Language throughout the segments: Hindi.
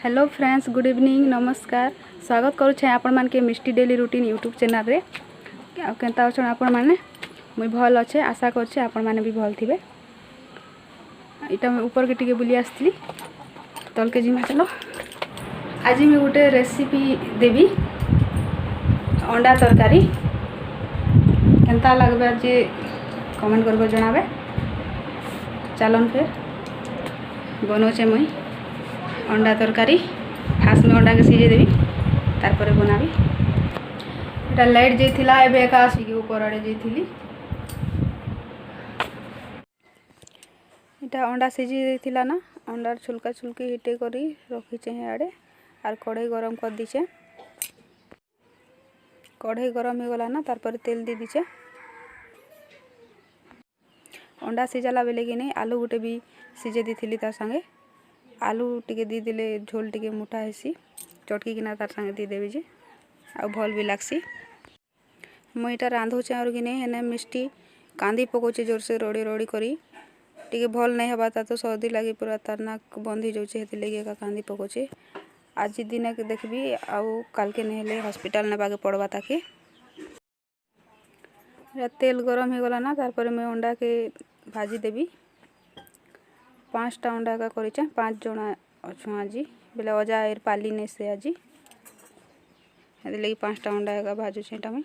हेलो फ्रेंड्स, गुड इवनिंग, नमस्कार। स्वागत करुछे आपण मान के मिस्टी डेली रूटीन यूट्यूब चैनल रे। केनता अछन आपण माने? मुई भल अच्छे, आशा करछे आपण माने भी भल थिबे। इटा मैं ऊपर के टिके बुली आस्थिली, तल के जिमा चलो। आज मैं गोटे रेसिपी देवी, अंडा तरकारी। केनता लागबे जे कमेंट करबो जणाबे। चलन फिर बनोचे मुई अंडा तरकारी। फास्ट में अंडा के सीझे देवी, तारपरे बनाबी। एटा लाइट जेथिला एबे एका आसी ऊपर आड़े जेथिली। एटा अंडा सीझी देथिला ना, अंडार छुलका छुलकी हिटे करी रखीचे हे आड़े। आर कढ़ाई गरम कर दीचे। कढ़ाई गरम हो गला ना, तारपरे तेल दे दीचे। अंडा सीझाला बेले कि नहीं आलू गुटे भी सीझे देथिली तार संगे। आलू टिके दी देले झोल टिके मुठा हेसी, चटकी किना तार संगे दी देबी जे आ भल भी लागसी। मुई इटा रांधुचे और कि नहीं हेने मिष्टी कांदी पकोचे जोर से रड़ी रड़ी करी। टिके भल नहीं हबा ता तो सर्दी लगी पूरा तार नाक बंद हो जाउचे, हेति लगे का कांदी पकोचे। आज दिन के देखबी आउ काल के नहीं ले हॉस्पिटल ने बागे पड़वा ताके। तेल गरम हो गला ना, तारपरे मैं अंडा के भाजी देबी। 5टा अंडा का करेचे, 5 जना अच्छु आज बेले अजा एर पाली ने से आज लगी 5टा अंडा का भाजू छेटा में।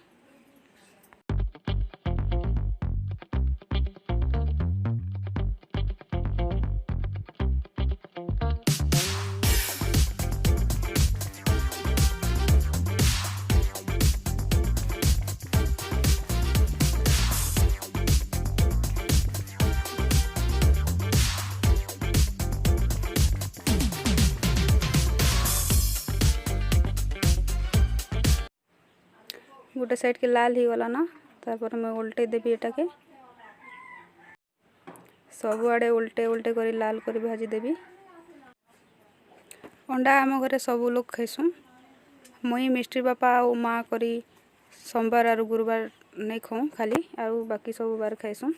गोटे साइड के लाल ही गला ना, तारपर मैं उल्टे देबी एटा के। सब आड़े उल्टे उल्टे करी लाल करी भाजी देबी। अंडा आम घरे सब लोग खाइसुँ। मुई मिस्त्री बापा और माँ करी सोमवार और गुरुवार नहीं खाऊँ खाली, और बाकी सब बार खाइसुँ।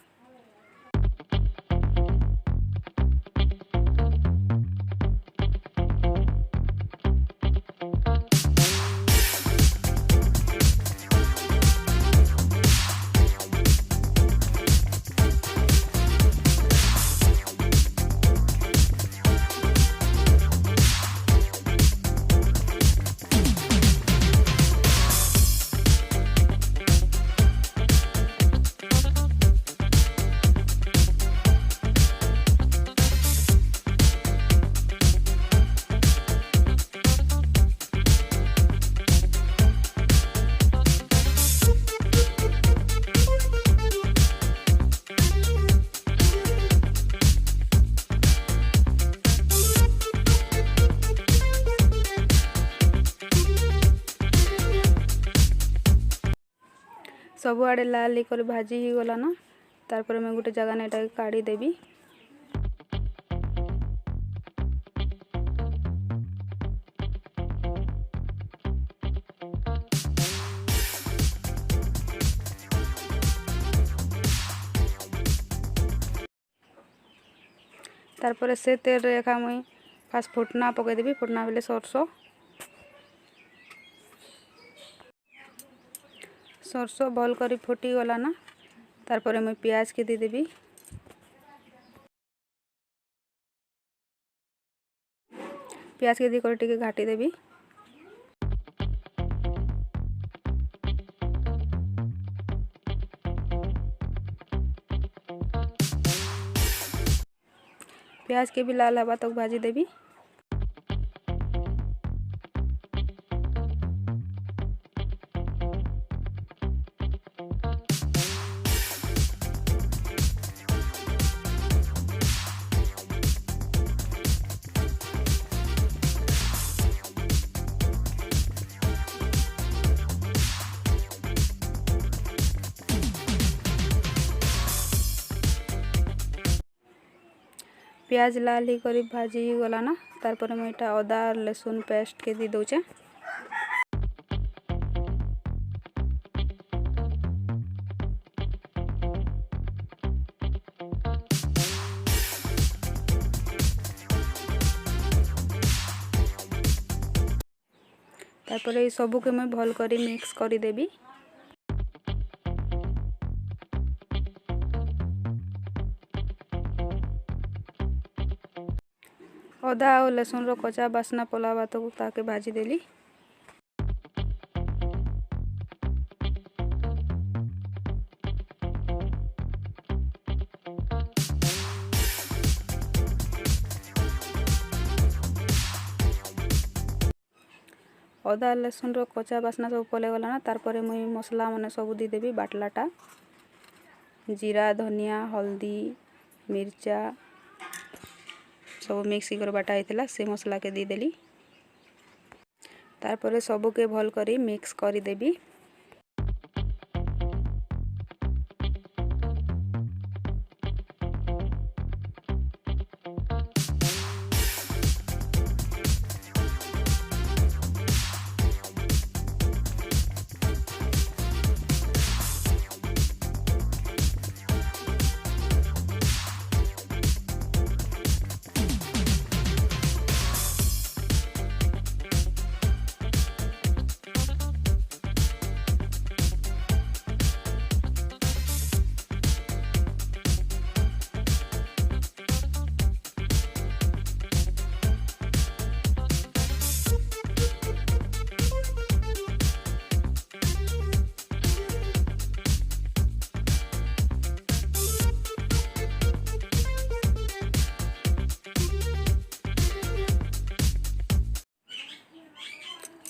सब आड़े लाल कर भाजी ही गला ना, तारपर मैं गोटे जगह ने काढ़ी देबी। तारपर से तेल रेखा मुई फास्ट फुटना पकई देबी। फुटना बेले सरसों भल करी फुटी गला ना, तारपरे मैं प्याज के दे देबी। प्याज के दी कर टिके घाटी देबी। प्याज के भी लाल हवा तक भाजी देबी। प्याज लाल ही करी भाजी ही गला ना, तारपर मैं इटा अदा लहसुन पेस्ट के दी दौचे। तारपर ये सबू के मैं भल करी मिक्स करी देबी। अदा और लहसुन रो कच्चा बास्ना पलावा तो ताके भाजी देली। अदा लहसुन रो कच्चा बास्ना सब पले गला ना, तारपर मुई मसला माने सब दी देबी बाटलाटा। जीरा, धनिया, हल्दी, मिर्चा सब मिक्स कर बाटा होता से मसला के दी देली। तारपर सबू के भल करी मिक्स करी देबी।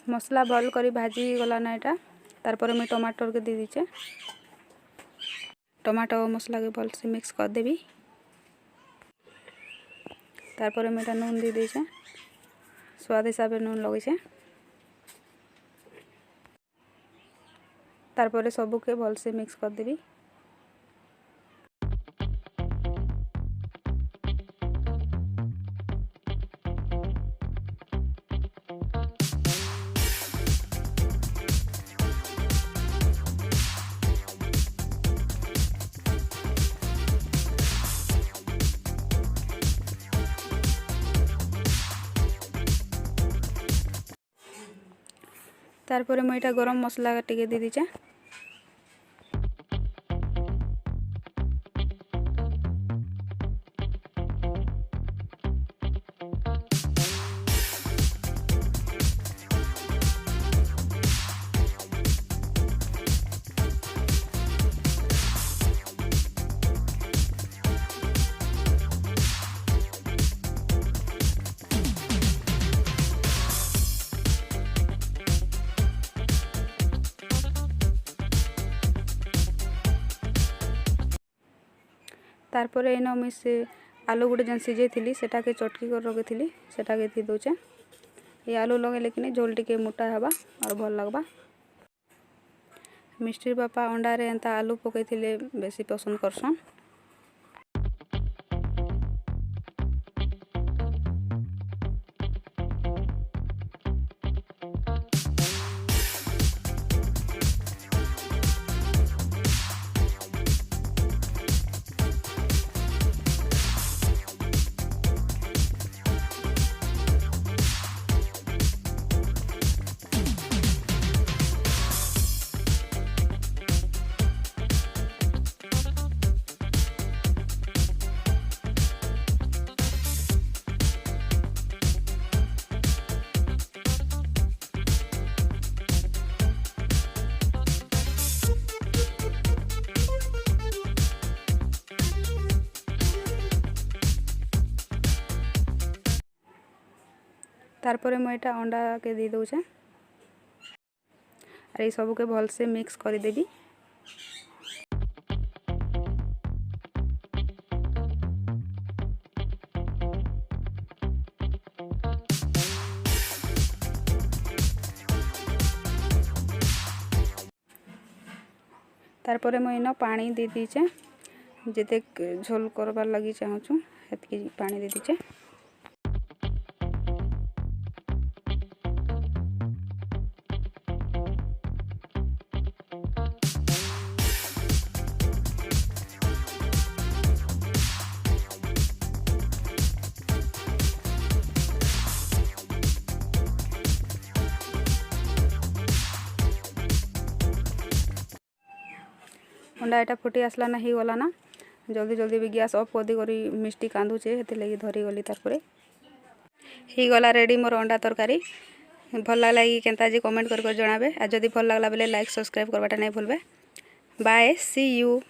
मसला भल करी भाजी गला ना यहाँ। तारपर मैं टमाटर के दी दीचे। टमाटो और मसला के भल से मिक्स कर देबी। तारपर मैं नून दी दीचे, स्वाद हिसाब से नून लगे। तारपर सबू के भल से मिक्स कर देबी। तारपर मैं यहाँ गरम मसला टिके दी दीचे। तारपर इन मुझे से आलू गोटे जेन सीझे थी सेटा के चटकी कर रखी थी सेटा के थी दौचे। ये आलू लगे कि झोल टिके मोटा हवा और भल लगवा। मिस्टी बापा अंडारे एंता आलू पकई बेसी पसंद करसन। तारपर मैं यहाँ अंडा के दी दौचे और ये सब के भल से मिक्स कर देबी। तारपर मैं इन पानी दे दीचे, जिते झोल करबार लगी चाहूँ हेतकी पानी दे दीचे। अंडा एटा फुटी आसला ना, ही गला ना, जल्दी जल्दी भी गैस ऑफ कर करी मिष्टी कांदुचे, हेति लगी धरी गली तारपरे ही गला रेडी मोर अंडा तरकारी। भल लागला कि केनता जी कमेंट कर जणाबे। आ जदि भल लागला बेले लाइक सब्सक्राइब करवाटा नहीं भूलबे। Bye, C you.